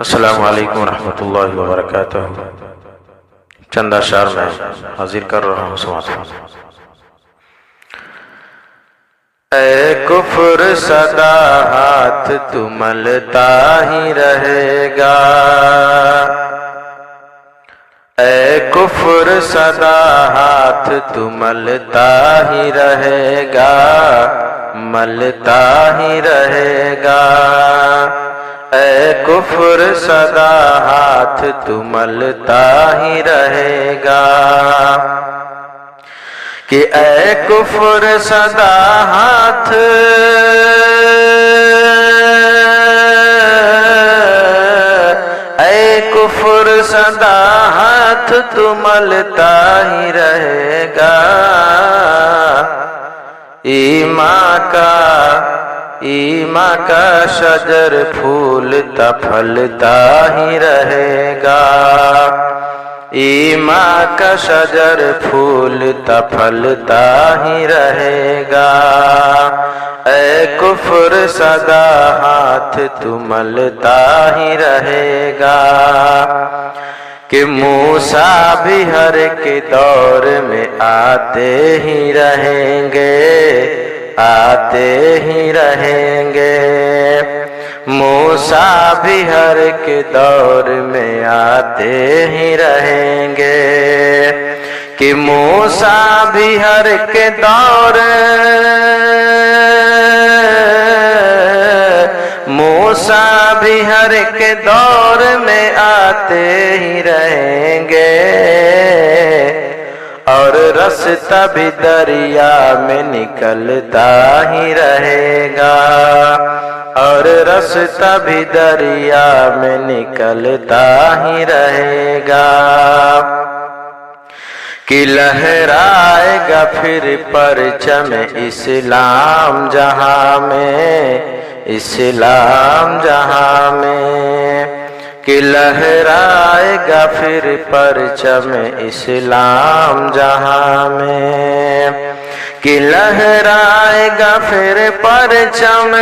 السلام علیکم ورحمۃ اللہ وبرکاتہ۔ چند اشعار میں حاضر کر رہا ہوں، سماعت فرمائیں۔ اے کفر سدا ہاتھ تو ملتا ہی رہے گا، اے کفر سدا ہاتھ تو ملتا ہی رہے گا، ملتا ہی رہے گا۔ اے کفر سدا ہاتھ تو ملتا ہی رہے گا، کہ اے کفر سدا ہاتھ، اے کفر سدا ہاتھ تو ملتا ہی رہے گا۔ ایمان کا شجر پھولتا پھلتا ہی رہے گا، ایمان کا شجر پھولتا پھلتا ہی رہے گا۔ اے کفر سدا ہاتھ تو ملتا ہی رہے گا، کہ موسیٰ بھی ہر کے دور میں آتے ہی رہیں گے، آتے ہی رہیں گے۔ موسیٰ بھی ہر کے دور میں آتے ہی رہیں گے، کہ موسیٰ بھی ہر کے دور، موسیٰ بھی ہر کے دور میں آتے ہی رہیں گے، اور رستہ بھی دریا میں نکلتا ہی رہے گا، اور رستہ بھی دریا میں نکلتا ہی رہے گا۔ کہ لہرائے گا پھر پرچم اسلام جہاں میں، اسلام جہاں میں، کہ لہرائے گا پھر پرچم اسلام جہاں میں، کہ لہرائے گا پھر پرچم،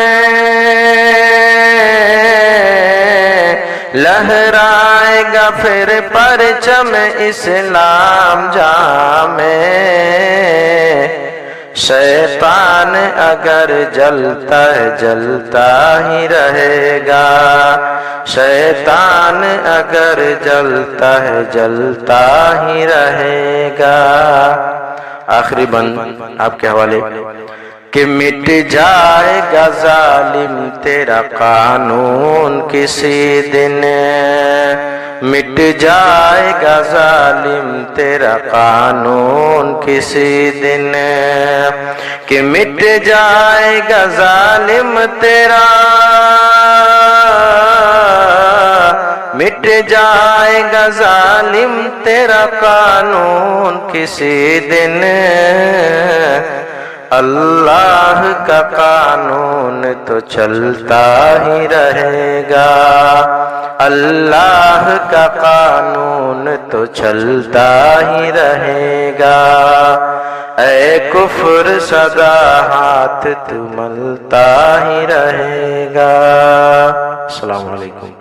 لہرائے گا پھر پرچم اسلام جہاں میں۔ شیطان اگر جلتا ہے جلتا ہی رہے گا، شیطان اگر جلتا ہے جلتا ہی رہے گا۔ آخری بند آپ کے حوالے، کہ مٹ جائے گا ظالم تیرا قانون کسی دن، مٹ جائے گا ظالم تیرا قانون کسی دن، کہ مٹ جائے گا ظالم تیرا، مٹ جائے گا ظالم تیرا قانون کسی دن۔ اللہ کا قانون تو چلتا ہی رہے گا، اللہ کا قانون تو چلتا ہی رہے گا۔ اے کفر سدا ہاتھ تو ملتا ہی رہے گا۔ السلام علیکم۔